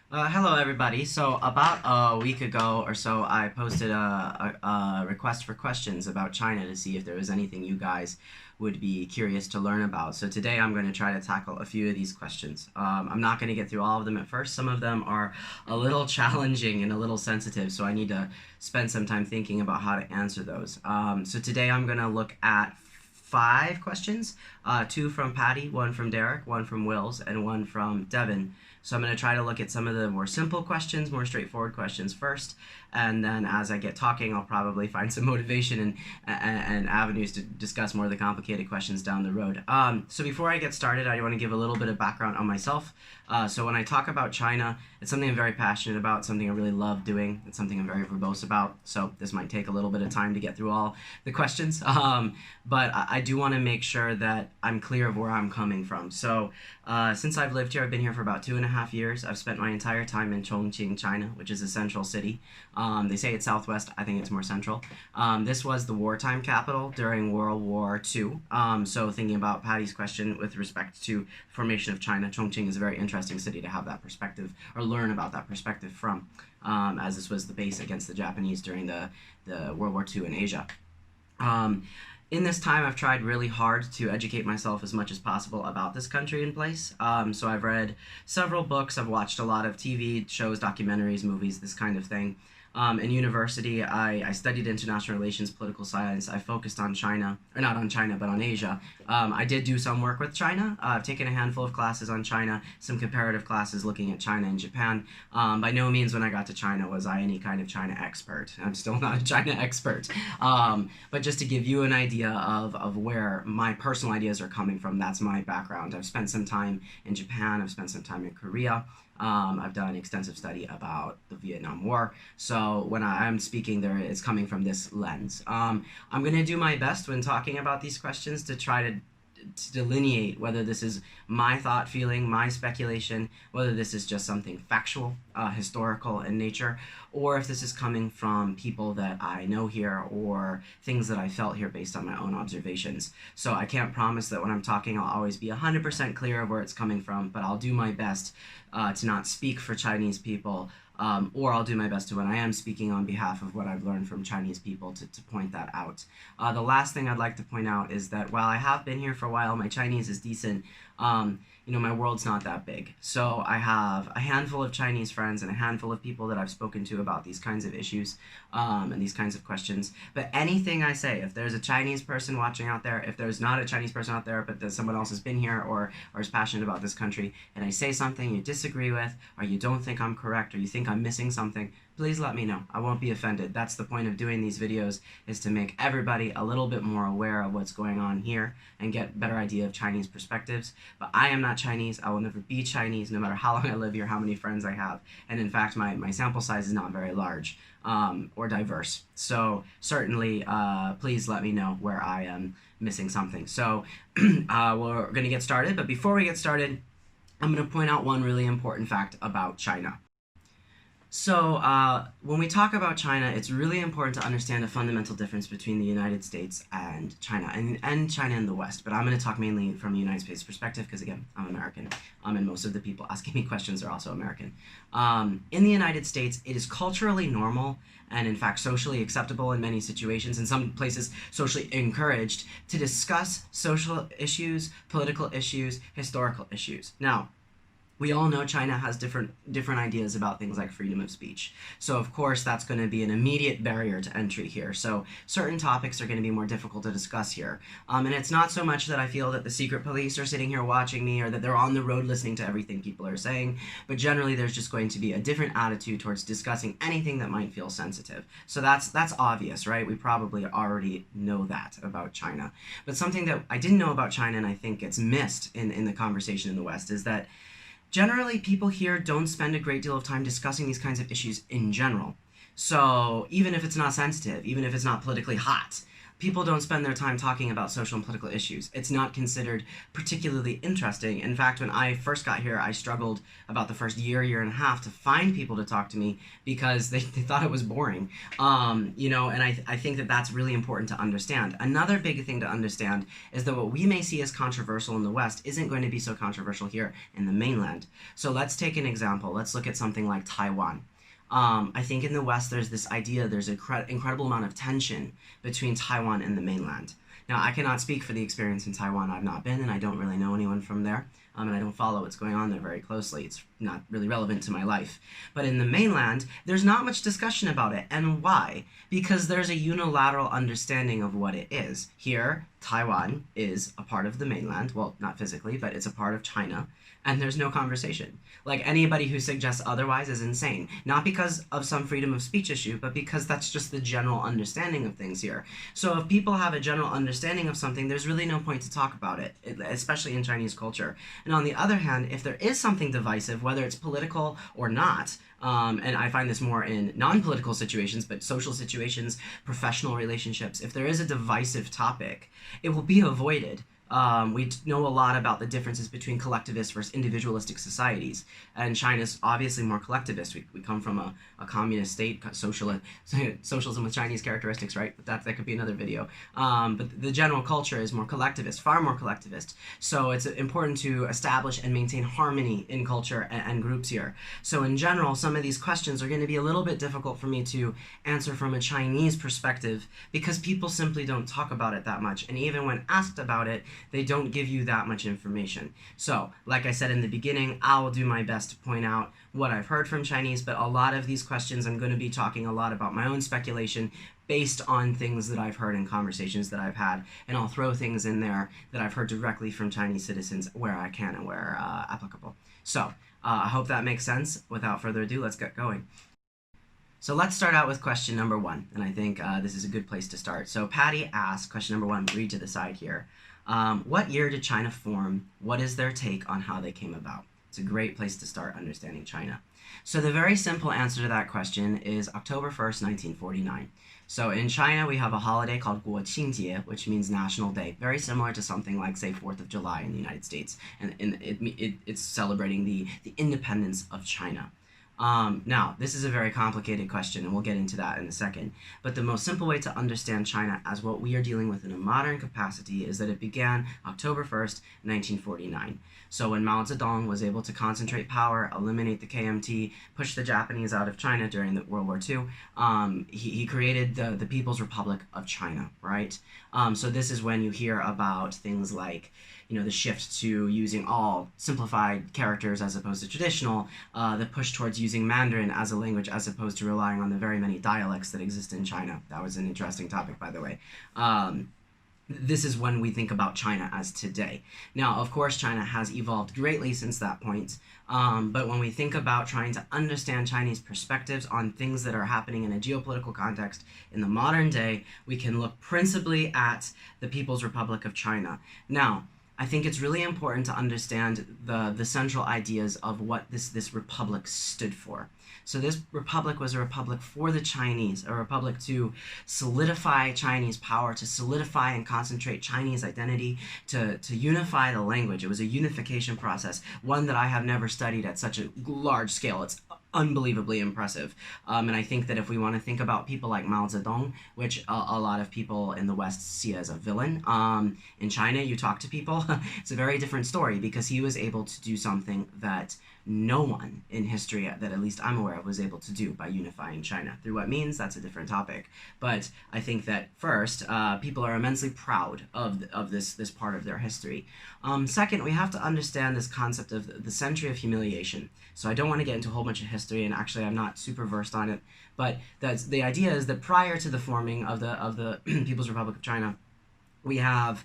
Hello, everybody. So, about a week ago or so, I posted a request for questions about China to see if there was anything you guys would be curious to learn about. So, today I'm going to try to tackle a few of these questions. I'm not going to get through all of them at first. Some of them are a little challenging and a little sensitive, so I need to spend some time thinking about how to answer those. So, today I'm going to look at five questions, two from Patty, one from Derek, one from Wills, and one from Devin. So I'm going to try to look at some of the more simple questions, more straightforward questions first, and then as I get talking, I'll probably find some motivation and avenues to discuss more of the complicated questions down the road. So before I get started, I want to give a little bit of background on myself. So when I talk about China, it's something I'm very passionate about, something I really love doing, it's something I'm very verbose about. So this might take a little bit of time to get through all the questions, but I do want to make sure that I'm clear of where I'm coming from. So since I've lived here, I've been here for about 2.5 years. I've spent my entire time in Chongqing, China, which is a central city. They say it's southwest. I think it's more central. This was the wartime capital during World War II. So thinking about Patty's question with respect to formation of China, Chongqing is a very interesting city to have that perspective or learn about that perspective from, as this was the base against the Japanese during the World War II in Asia. In this time, I've tried really hard to educate myself as much as possible about this country and place. So I've read several books, I've watched a lot of TV shows, documentaries, movies, this kind of thing. In university, I studied international relations, political science. I focused on China, or not on China, but on Asia. I did do some work with China. I've taken a handful of classes on China, some comparative classes looking at China and Japan. By no means when I got to China was I any kind of China expert. I'm still not a China expert. But just to give you an idea of where my personal ideas are coming from, that's my background. I've spent some time in Japan, I've spent some time in Korea. I've done extensive study about the Vietnam War. So when I'm speaking there, it's coming from this lens. I'm going to do my best when talking about these questions to try to delineate whether this is my thought, feeling, my speculation, whether this is just something factual, historical in nature, or if this is coming from people that I know here or things that I felt here based on my own observations. So I can't promise that when I'm talking I'll always be 100% clear of where it's coming from, but I'll do my best to not speak for Chinese people, or I'll do my best to, when I am speaking on behalf of what I've learned from Chinese people, to point that out. The last thing I'd like to point out is that while I have been here for a while, my Chinese is decent. My world's not that big. So I have a handful of Chinese friends and a handful of people that I've spoken to about these kinds of issues, and these kinds of questions. But anything I say, if there's a Chinese person watching out there, if there's not a Chinese person out there, but that someone else has been here or is passionate about this country, and I say something you disagree with, or you don't think I'm correct, or you think I'm missing something, please let me know. I won't be offended. That's the point of doing these videos, is to make everybody a little bit more aware of what's going on here and get a better idea of Chinese perspectives. But I am not Chinese. I will never be Chinese, no matter how long I live here, how many friends I have. And in fact, my sample size is not very large or diverse. So certainly, please let me know where I am missing something. So we're going to get started. But before we get started, I'm going to point out one really important fact about China. So when we talk about China, it's really important to understand a fundamental difference between the United States and China, and China and the West. But I'm going to talk mainly from the United States perspective because, again, I'm American, and most of the people asking me questions are also American. In the United States, it is culturally normal and, in fact, socially acceptable in many situations, in some places socially encouraged, to discuss social issues, political issues, historical issues. Now, we all know China has different ideas about things like freedom of speech. So of course that's going to be an immediate barrier to entry here. So certain topics are going to be more difficult to discuss here. And it's not so much that I feel that the secret police are sitting here watching me or that they're on the road listening to everything people are saying, but generally there's just going to be a different attitude towards discussing anything that might feel sensitive. So that's obvious, right? We probably already know that about China. But something that I didn't know about China, and I think gets missed in the conversation in the West, is that generally, people here don't spend a great deal of time discussing these kinds of issues in general. So even if it's not sensitive, even if it's not politically hot, people don't spend their time talking about social and political issues. It's not considered particularly interesting. In fact, when I first got here, I struggled about the first year and a half to find people to talk to me because they thought it was boring. And I think that that's really important to understand. Another big thing to understand is that what we may see as controversial in the West isn't going to be so controversial here in the mainland. So let's take an example. Let's look at something like Taiwan. I think in the West there's this idea, there's an incredible amount of tension between Taiwan and the mainland. Now, I cannot speak for the experience in Taiwan. I've not been, and I don't really know anyone from there, and I don't follow what's going on there very closely. It's not really relevant to my life. But in the mainland, there's not much discussion about it. And why? Because there's a unilateral understanding of what it is. Here, Taiwan is a part of the mainland. Well, not physically, but it's a part of China. And there's no conversation. Like, anybody who suggests otherwise is insane. Not because of some freedom of speech issue, but because that's just the general understanding of things here. So if people have a general understanding of something, there's really no point to talk about it, especially in Chinese culture. And on the other hand, if there is something divisive, whether it's political or not, and I find this more in non-political situations, but social situations, professional relationships, if there is a divisive topic, it will be avoided. We know a lot about the differences between collectivist versus individualistic societies, and China's obviously more collectivist. We come from a communist state, socialism with Chinese characteristics, right? But that could be another video. But the general culture is more collectivist, far more collectivist. So it's important to establish and maintain harmony in culture and groups here. So in general, some of these questions are going to be a little bit difficult for me to answer from a Chinese perspective because people simply don't talk about it that much, and even when asked about it, they don't give you that much information. So, like I said in the beginning, I will do my best to point out what I've heard from Chinese, but a lot of these questions I'm going to be talking a lot about my own speculation based on things that I've heard in conversations that I've had, and I'll throw things in there that I've heard directly from Chinese citizens where I can and where applicable. So, I hope that makes sense. Without further ado, let's get going. So let's start out with question number 1, and I think this is a good place to start. So Patty asked, question number 1, read to the side here. What year did China form? What is their take on how they came about? It's a great place to start understanding China. So the very simple answer to that question is October 1st, 1949. So in China, we have a holiday called 国庆节, which means National Day, very similar to something like, say, 4th of July in the United States. And it's celebrating the independence of China. Now, this is a very complicated question, and we'll get into that in a second. But the most simple way to understand China as what we are dealing with in a modern capacity is that it began October 1st, 1949. So when Mao Zedong was able to concentrate power, eliminate the KMT, push the Japanese out of China during the World War II, he created the People's Republic of China, right? So this is when you hear about things like, the shift to using all simplified characters as opposed to traditional, the push towards using Mandarin as a language as opposed to relying on the very many dialects that exist in China. That was an interesting topic, by the way. This is when we think about China as today. Now, of course, China has evolved greatly since that point, but when we think about trying to understand Chinese perspectives on things that are happening in a geopolitical context in the modern day, we can look principally at the People's Republic of China. Now, I think it's really important to understand the central ideas of what this republic stood for. So this republic was a republic for the Chinese, a republic to solidify Chinese power, to solidify and concentrate Chinese identity, to unify the language. It was a unification process, one that I have never studied at such a large scale. It's unbelievably impressive. And I think that if we want to think about people like Mao Zedong, which a lot of people in the West see as a villain, in China, you talk to people, it's a very different story because he was able to do something that no one in history that at least I'm aware of was able to do by unifying China. Through what means, that's a different topic. But I think that first, people are immensely proud of this part of their history. Second, we have to understand this concept of the century of humiliation. So I don't want to get into a whole bunch of history, and actually I'm not super versed on it, but the idea is that prior to the forming of the People's Republic of China, we have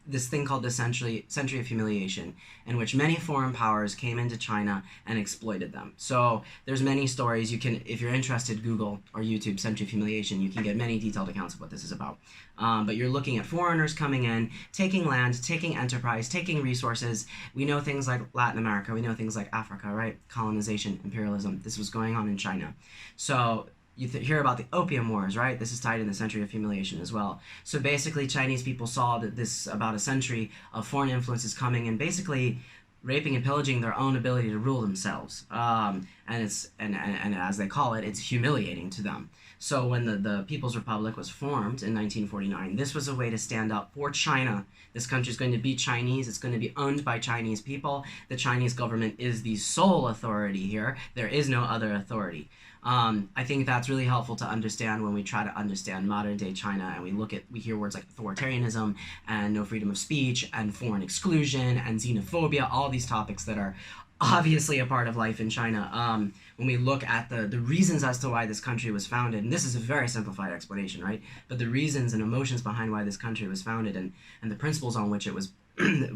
this thing called the century of humiliation, in which many foreign powers came into China and exploited them. So there's many stories. You can, if you're interested, Google or YouTube century of humiliation. You can get many detailed accounts of what this is about. But you're looking at foreigners coming in, taking land, taking enterprise, taking resources. We know things like Latin America. We know things like Africa, right? Colonization, imperialism. This was going on in China. So you hear about the Opium Wars, right? This is tied in the Century of Humiliation as well. So basically, Chinese people saw that this about a century of foreign influences coming and basically raping and pillaging their own ability to rule themselves. And it's and as they call it, it's humiliating to them. So when the People's Republic was formed in 1949, this was a way to stand up for China. This country is going to be Chinese. It's going to be owned by Chinese people. The Chinese government is the sole authority here. There is no other authority. I think that's really helpful to understand when we try to understand modern day China and we hear words like authoritarianism and no freedom of speech and foreign exclusion and xenophobia, all these topics that are obviously a part of life in China. When we look at the reasons as to why this country was founded, and this is a very simplified explanation, right? But the reasons and emotions behind why this country was founded and the principles on which it was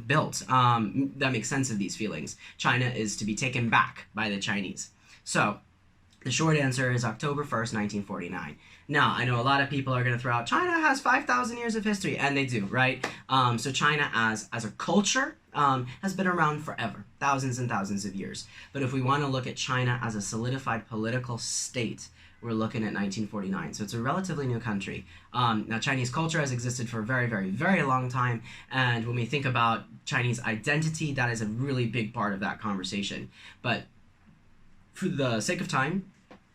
built, that makes sense of these feelings. China is to be taken back by the Chinese. So the short answer is October 1st, 1949. Now, I know a lot of people are going to throw out, China has 5,000 years of history, and they do, right? So China as a culture has been around forever, thousands and thousands of years. But if we want to look at China as a solidified political state, we're looking at 1949. So it's a relatively new country. Now, Chinese culture has existed for a very, very, very long time. And when we think about Chinese identity, that is a really big part of that conversation. But for the sake of time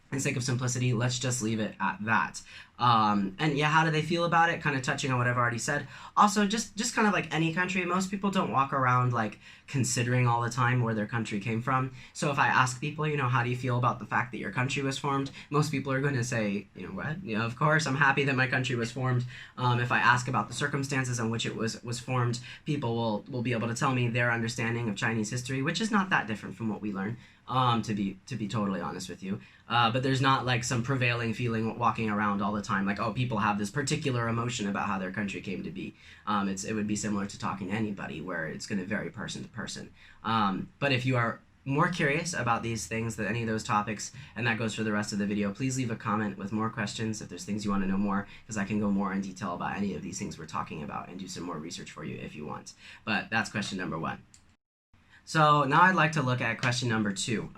and sake of simplicity, let's just leave it at that. And yeah, how do they feel about it? Kind of touching on what I've already said. Also, just kind of like any country, most people don't walk around like considering all the time where their country came from. So if I ask people, how do you feel about the fact that your country was formed? Most people are going to say, what? Of course, I'm happy that my country was formed. If I ask about the circumstances in which it was formed, people will be able to tell me their understanding of Chinese history, which is not that different from what we learn. To be totally honest with you. But there's not like some prevailing feeling walking around all the time, like, oh, people have this particular emotion about how their country came to be. It would be similar to talking to anybody, where it's going to vary person to person. But if you are more curious about these things, than any of those topics, and that goes for the rest of the video, please leave a comment with more questions if there's things you want to know more, because I can go more in detail about any of these things we're talking about and do some more research for you if you want. But that's question number 1. So now I'd like to look at question number 2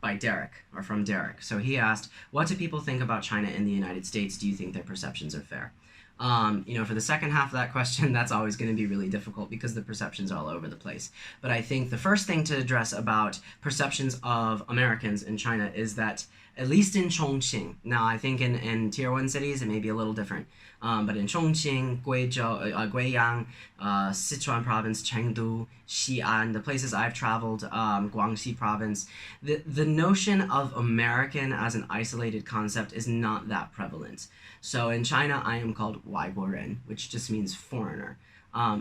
by Derek, or from Derek. So he asked, what do people think about China in the United States? Do you think their perceptions are fair? For the second half of that question, that's always going to be really difficult because the perceptions are all over the place. But I think the first thing to address about perceptions of Americans in China is that, at least in Chongqing, now I think in Tier 1 cities it may be a little different, but in Chongqing, Guiyang, Sichuan province, Chengdu, Xi'an, the places I've traveled, Guangxi province, the notion of American as an isolated concept is not that prevalent. So in China, I am called 外国人, which just means foreigner.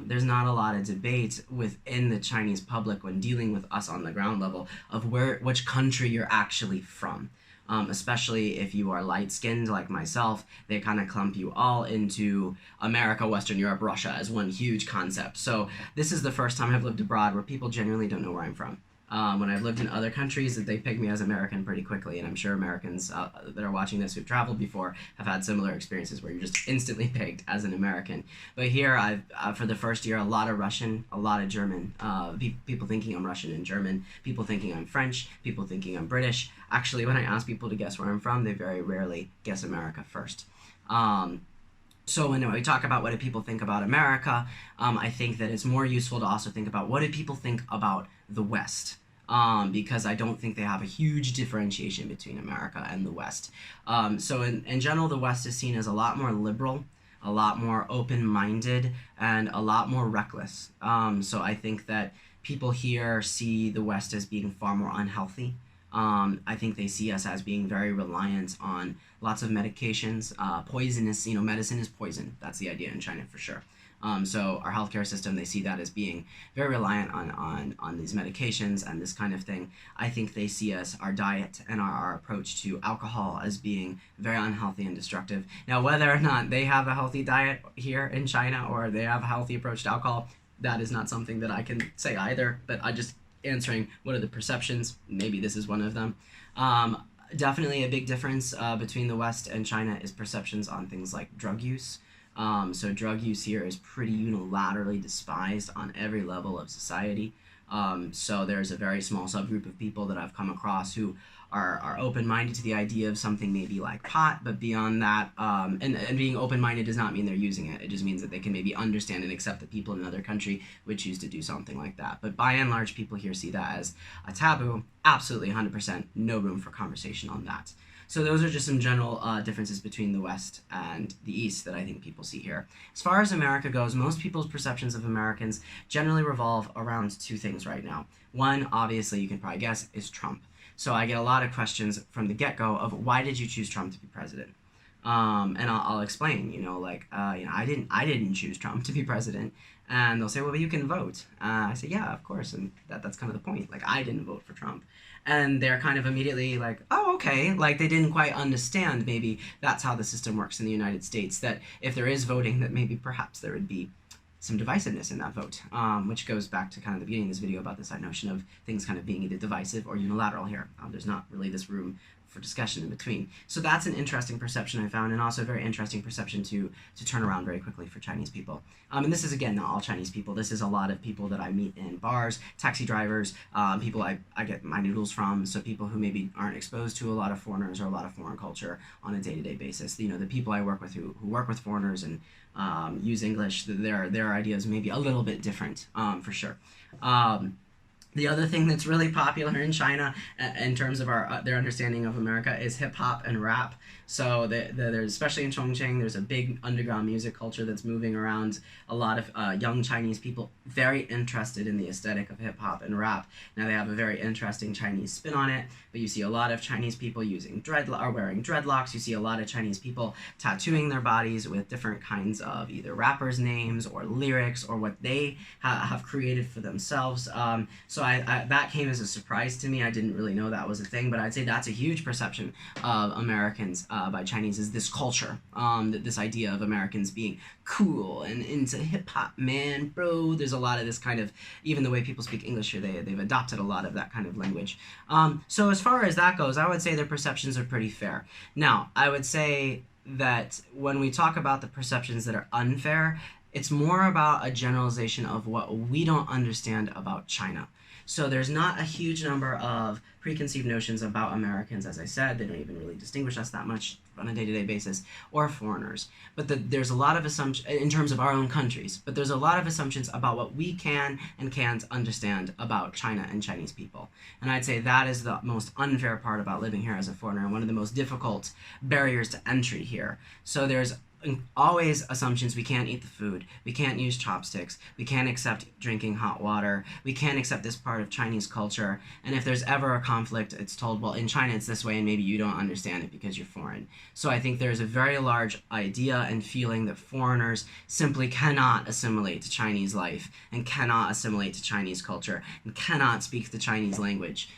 There's not a lot of debate within the Chinese public when dealing with us on the ground level of which country you're actually from. Especially if you are light-skinned like myself, they kind of clump you all into America, Western Europe, Russia as one huge concept. So this is the first time I've lived abroad where people genuinely don't know where I'm from. When I've lived in other countries, they peg me as American pretty quickly, and I'm sure Americans that are watching this who've traveled before have had similar experiences where you're just instantly pegged as an American. But here, I've for the first year, a lot of Russian, a lot of German, people thinking I'm Russian and German, people thinking I'm French, people thinking I'm British. Actually, when I ask people to guess where I'm from, they very rarely guess America first. So when we talk about what do people think about America, I think that it's more useful to also think about what do people think about the West. Because I don't think they have a huge differentiation between America and the West. So in general, the West is seen as a lot more liberal, a lot more open-minded, and a lot more reckless. So I think that people here see the West as being far more unhealthy. I think they see us as being very reliant on lots of medications, poisonous, medicine is poison. That's the idea in China for sure. So our healthcare system, they see that as being very reliant on these medications and this kind of thing. I think they see us, our diet and our approach to alcohol as being very unhealthy and destructive. Now, whether or not they have a healthy diet here in China or they have a healthy approach to alcohol, that is not something that I can say either, but I just answering what are the perceptions, maybe this is one of them. Definitely a big difference between the West and China is perceptions on things like drug use. So drug use here is pretty unilaterally despised on every level of society. So there's a very small subgroup of people that I've come across who are open-minded to the idea of something maybe like pot, but beyond that, and being open-minded does not mean they're using it. It just means that they can maybe understand and accept that people in another country would choose to do something like that. But by and large, people here see that as a taboo. Absolutely, 100%, no room for conversation on that. So those are just some general differences between the West and the East that I think people see here. As far as America goes, most people's perceptions of Americans generally revolve around two things right now. One, obviously, you can probably guess, is Trump. So I get a lot of questions from the get-go of why did you choose Trump to be president? And I'll explain, I didn't choose Trump to be president. And they'll say, well, but you can vote. I say, yeah, of course. And that's kind of the point. Like, I didn't vote for Trump. And they're kind of immediately like, oh, okay. Like, they didn't quite understand maybe that's how the system works in the United States, that if there is voting, that maybe perhaps there would be some divisiveness in that vote, which goes back to kind of the beginning of this video about this notion of things kind of being either divisive or unilateral here. There's not really this room for discussion in between. So that's an interesting perception I found, and also a very interesting perception to turn around very quickly for Chinese people. And this is, again, not all Chinese people. This is a lot of people that I meet in bars, taxi drivers, people I get my noodles from, so people who maybe aren't exposed to a lot of foreigners or a lot of foreign culture on a day-to-day basis. The people I work with who work with foreigners and use English, their ideas may be a little bit different, for sure. The other thing that's really popular in China in terms of their understanding of America is hip-hop and rap. So there's, especially in Chongqing, there's a big underground music culture that's moving around. A lot of young Chinese people very interested in the aesthetic of hip-hop and rap. Now, they have a very interesting Chinese spin on it, but you see a lot of Chinese people wearing dreadlocks. You see a lot of Chinese people tattooing their bodies with different kinds of either rappers' names or lyrics or what they have created for themselves. So that came as a surprise to me. I didn't really know that was a thing, but I'd say that's a huge perception of Americans by Chinese, is this culture, this idea of Americans being cool and into hip-hop, man, bro. There's a lot of this kind of, even the way people speak English here, they've adopted a lot of that kind of language. So as far as that goes, I would say their perceptions are pretty fair. Now, I would say that when we talk about the perceptions that are unfair, it's more about a generalization of what we don't understand about China. So there's not a huge number of preconceived notions about Americans. As I said, they don't even really distinguish us that much on a day-to-day basis, or foreigners. But there's a lot of assumptions in terms of our own countries, but there's a lot of assumptions about what we can and can't understand about China and Chinese people. And I'd say that is the most unfair part about living here as a foreigner, and one of the most difficult barriers to entry here. So there's always assumptions. We can't eat the food, we can't use chopsticks, we can't accept drinking hot water, we can't accept this part of Chinese culture, and if there's ever a conflict, it's told, well, in China it's this way and maybe you don't understand it because you're foreign. So I think there's a very large idea and feeling that foreigners simply cannot assimilate to Chinese life and cannot assimilate to Chinese culture and cannot speak the Chinese language.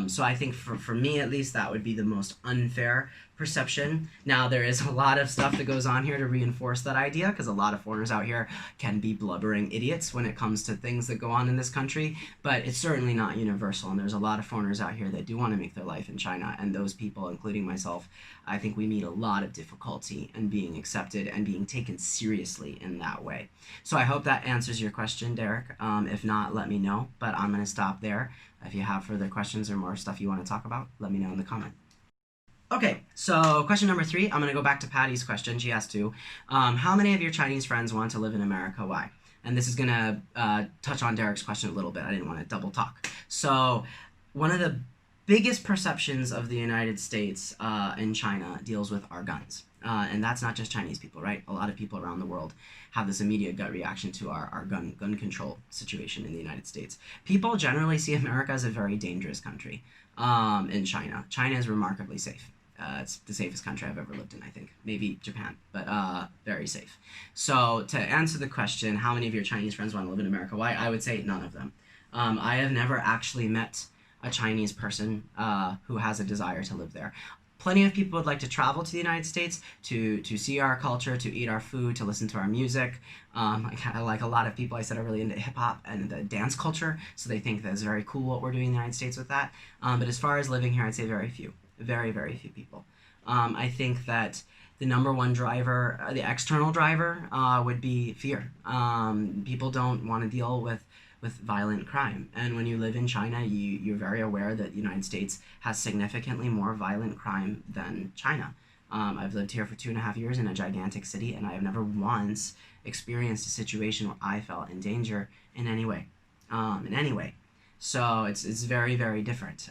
So I think for me, at least, that would be the most unfair perception. Now, there is a lot of stuff that goes on here to reinforce that idea, because a lot of foreigners out here can be blubbering idiots when it comes to things that go on in this country, but it's certainly not universal, and there's a lot of foreigners out here that do want to make their life in China, and those people, including myself, I think we meet a lot of difficulty in being accepted and being taken seriously in that way. So I hope that answers your question, Derek. If not, let me know, but I'm going to stop there. If you have further questions or more stuff you want to talk about, let me know in the comment. Okay, so question number 3, I'm going to go back to Patty's question. She asked to, how many of your Chinese friends want to live in America? Why? And this is going to touch on Derek's question a little bit. I didn't want to double talk. So one of the biggest perceptions of the United States in China deals with our guns. And that's not just Chinese people, right? A lot of people around the world have this immediate gut reaction to our gun control situation in the United States. People generally see America as a very dangerous country in China. China is remarkably safe. It's the safest country I've ever lived in, I think. Maybe Japan, but very safe. So to answer the question, how many of your Chinese friends want to live in America? Why? I would say none of them. I have never actually met a Chinese person who has a desire to live there. Plenty of people would like to travel to the United States to see our culture, to eat our food, to listen to our music. Like a lot of people, I said, are really into hip-hop and the dance culture, so they think that's very cool what we're doing in the United States with that. But as far as living here, I'd say very few. Very, very few people. I think that the number one driver, the external driver, would be fear. People don't want to deal with with violent crime. And when you live in China, you're very aware that the United States has significantly more violent crime than China. I've lived here for 2.5 years in a gigantic city, and I have never once experienced a situation where I felt in danger in any way. In any way. So it's very, very different.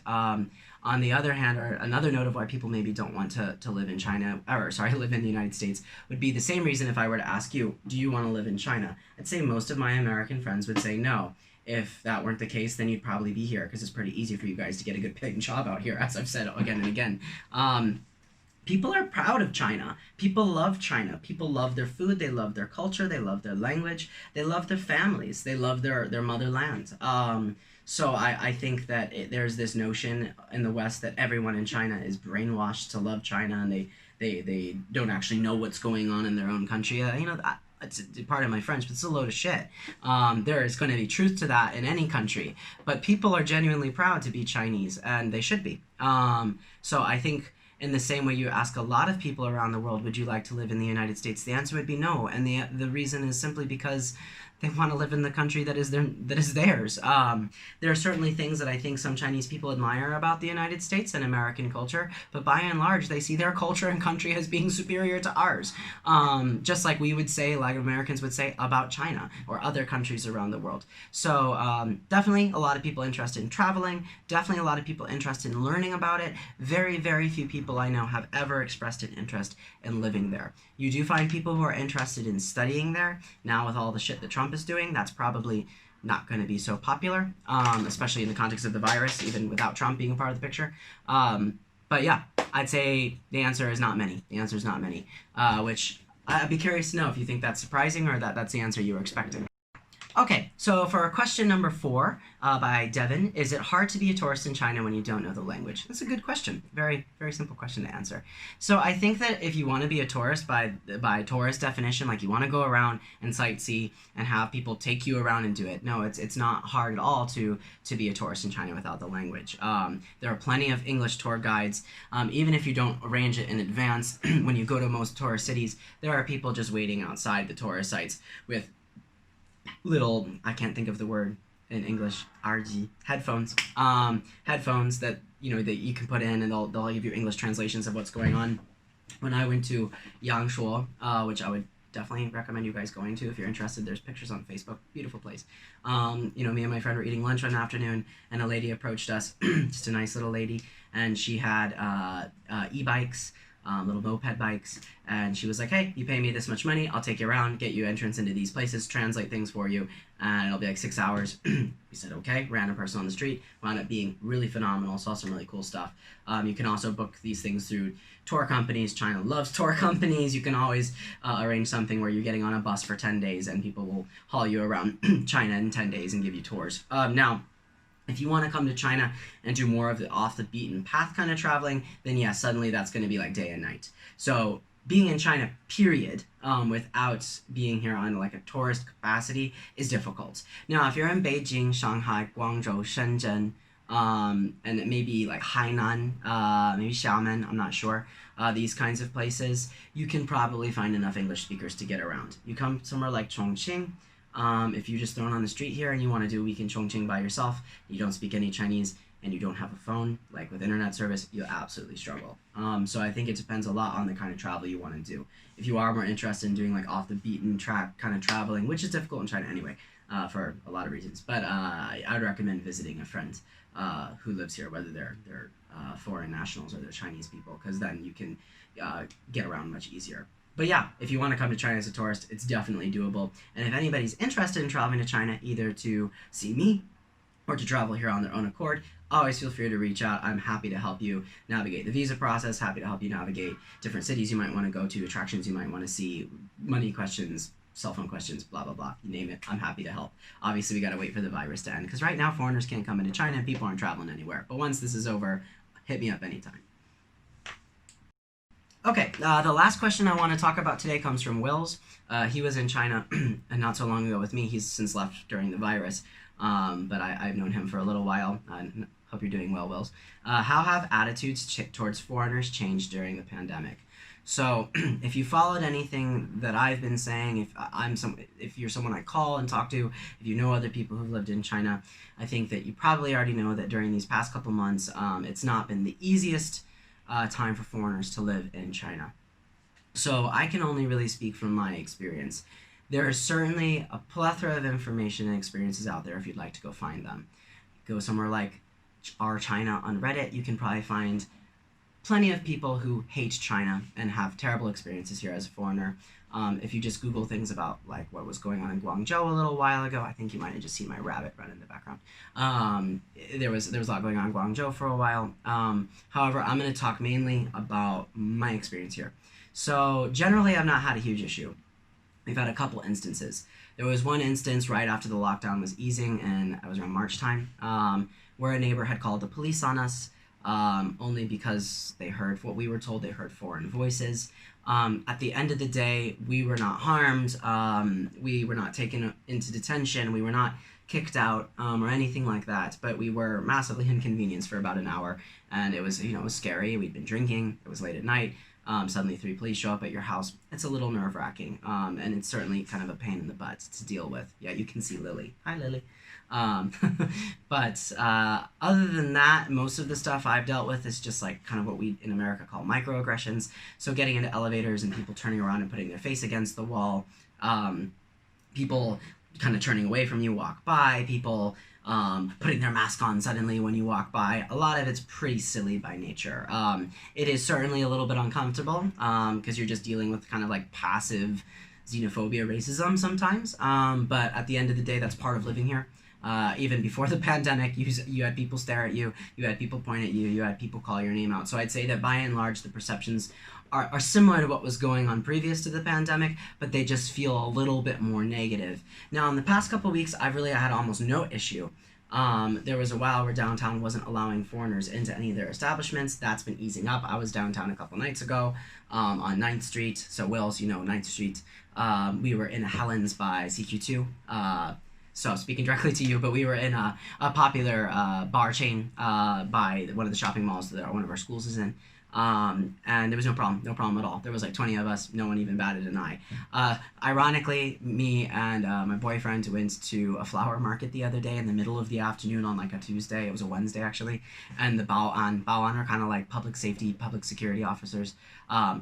On the other hand, or another note of why people maybe don't want to live in China, or sorry, live in the United States, would be the same reason if I were to ask you, do you want to live in China? I'd say most of my American friends would say no. If that weren't the case, then you'd probably be here, because it's pretty easy for you guys to get a good paying job out here, as I've said again and again. People are proud of China. People love China. People love their food. They love their culture. They love their language. They love their families. They love their motherland. So I think that there's this notion in the West that everyone in China is brainwashed to love China, and they don't actually know what's going on in their own country. It's part of my French, but it's a load of shit. There is going to be truth to that in any country, but people are genuinely proud to be Chinese, and they should be. So I think, in the same way you ask a lot of people around the world, would you like to live in the United States? The answer would be no, and the reason is simply because they want to live in the country that is theirs. There are certainly things that I think some Chinese people admire about the United States and American culture, but by and large, they see their culture and country as being superior to ours. Just like we would say, like Americans would say about China or other countries around the world. So definitely a lot of people interested in traveling, definitely a lot of people interested in learning about it. Very, very few people I know have ever expressed an interest in living there. You do find people who are interested in studying there. Now with all the shit that Trump is doing, that's probably not going to be so popular, especially in the context of the virus, even without Trump being a part of the picture. But yeah, I'd say the answer is not many. The answer is not many, which I'd be curious to know if you think that's surprising or that's the answer you were expecting. Okay, so for question number 4 by Devin, is it hard to be a tourist in China when you don't know the language? That's a good question. Very, very simple question to answer. So I think that if you want to be a tourist by tourist definition, like you want to go around and sightsee and have people take you around and do it, no, it's not hard at all to be a tourist in China without the language. There are plenty of English tour guides. Even if you don't arrange it in advance, when you go to most tourist cities, there are people just waiting outside the tourist sites with little, I can't think of the word in English, RG, headphones. Headphones that that you can put in, and they'll give you English translations of what's going on. When I went to Yangshuo, which I would definitely recommend you guys going to if you're interested. There's pictures on Facebook. Beautiful place. Me and my friend were eating lunch one afternoon, and a lady approached us, just a nice little lady, and she had e-bikes, little moped bikes, and she was like, hey, you pay me this much money, I'll take you around, get you entrance into these places, translate things for you, and it'll be like 6 hours. We said okay, ran a person on the street, wound up being really phenomenal, saw some really cool stuff. You can also book these things through tour companies. China loves tour companies. You can always arrange something where you're getting on a bus for 10 days and people will haul you around China in 10 days and give you tours. Now, if you want to come to China and do more of the off-the-beaten-path kind of traveling, then yeah, suddenly that's going to be like day and night. So being in China, period, without being here on like a tourist capacity is difficult. Now, if you're in Beijing, Shanghai, Guangzhou, Shenzhen, and maybe like Hainan, maybe Xiamen, I'm not sure, these kinds of places, you can probably find enough English speakers to get around. You come somewhere like Chongqing, if you're just thrown on the street here and you want to do a week in Chongqing by yourself, you don't speak any Chinese, and you don't have a phone, like with internet service, you'll absolutely struggle. So I think it depends a lot on the kind of travel you want to do. If you are more interested in doing like off the beaten track kind of traveling, which is difficult in China anyway, for a lot of reasons, but I would recommend visiting a friend who lives here, whether they're foreign nationals or they're Chinese people, because then you can get around much easier. But yeah, if you want to come to China as a tourist, it's definitely doable. And if anybody's interested in traveling to China, either to see me or to travel here on their own accord, always feel free to reach out. I'm happy to help you navigate the visa process, happy to help you navigate different cities you might want to go to, attractions you might want to see, money questions, cell phone questions, blah, blah, blah. You name it, I'm happy to help. Obviously, we got to wait for the virus to end, because right now foreigners can't come into China and people aren't traveling anywhere. But once this is over, hit me up anytime. Okay, the last question I want to talk about today comes from Wills. He was in China not so long ago with me. He's since left during the virus, but I've known him for a little while. Hope you're doing well, Wills. How have attitudes towards foreigners changed during the pandemic? So if you followed anything that I've been saying, if you're someone I call and talk to, if you know other people who've lived in China, I think that you probably already know that during these past couple months, it's not been the easiest time for foreigners to live in China. So I can only really speak from my experience. There is certainly a plethora of information and experiences out there if you'd like to go find them. Go somewhere like Our China on Reddit, you can probably find plenty of people who hate China and have terrible experiences here as a foreigner. If you just Google things about like what was going on in Guangzhou a little while ago, I think you might have just seen my rabbit run in the background. There was a lot going on in Guangzhou for a while. However, I'm going to talk mainly about my experience here. So generally, I've not had a huge issue. We've had a couple instances. There was one instance right after the lockdown was easing, and I was around March time, where a neighbor had called the police on us, only because they heard what we were told. They heard foreign voices. At the end of the day, we were not harmed. We were not taken into detention. We were not kicked out or anything like that. But we were massively inconvenienced for about an hour, and it was it was scary. We'd been drinking. It was late at night. Suddenly 3 police show up at your house. It's a little nerve-wracking, and it's certainly kind of a pain in the butt to deal with. Yeah, you can see Lily. Hi, Lily. But other than that, most of the stuff I've dealt with is just like kind of what we in America call microaggressions. So getting into elevators and people turning around and putting their face against the wall, people kind of turning away from you, walk by, people putting their mask on suddenly when you walk by. A lot of it's pretty silly by nature. It is certainly a little bit uncomfortable because you're just dealing with kind of like passive xenophobia, racism sometimes. But at the end of the day, that's part of living here. Even before the pandemic, you had people stare at you, you had people point at you, you had people call your name out. So I'd say that by and large, the perceptions are similar to what was going on previous to the pandemic, but they just feel a little bit more negative. Now, in the past couple weeks, I've really had almost no issue. There was a while where downtown wasn't allowing foreigners into any of their establishments. That's been easing up. I was downtown a couple nights ago on 9th Street. So, Wills, 9th Street. We were in Helen's by CQ2. So speaking directly to you, but we were in a popular bar chain by one of the shopping malls that one of our schools is in. And there was no problem at all. There was like 20 of us, no one even batted an eye. Ironically, me and my boyfriend went to a flower market the other day in the middle of the afternoon on like a Tuesday. It was a Wednesday actually, and the Baoan are kind of like public safety, public security officers,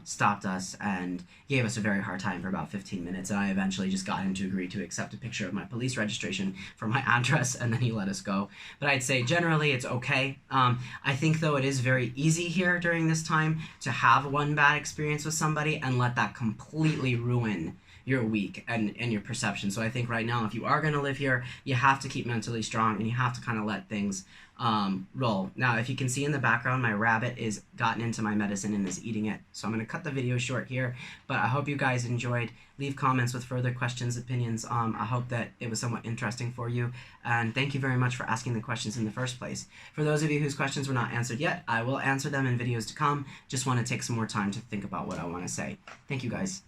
stopped us and gave us a very hard time for about 15 minutes, and I eventually just got him to agree to accept a picture of my police registration for my address, and then he let us go. But I'd say generally it's okay. I think though it is very easy here during this time to have one bad experience with somebody and let that completely ruin your week and your perception. So I think right now, if you are going to live here, you have to keep mentally strong and you have to kind of let things roll. Now, if you can see in the background, my rabbit is gotten into my medicine and is eating it. So I'm going to cut the video short here, but I hope you guys enjoyed. Leave comments with further questions, opinions. I hope that it was somewhat interesting for you. And thank you very much for asking the questions in the first place. For those of you whose questions were not answered yet, I will answer them in videos to come. Just want to take some more time to think about what I want to say. Thank you guys.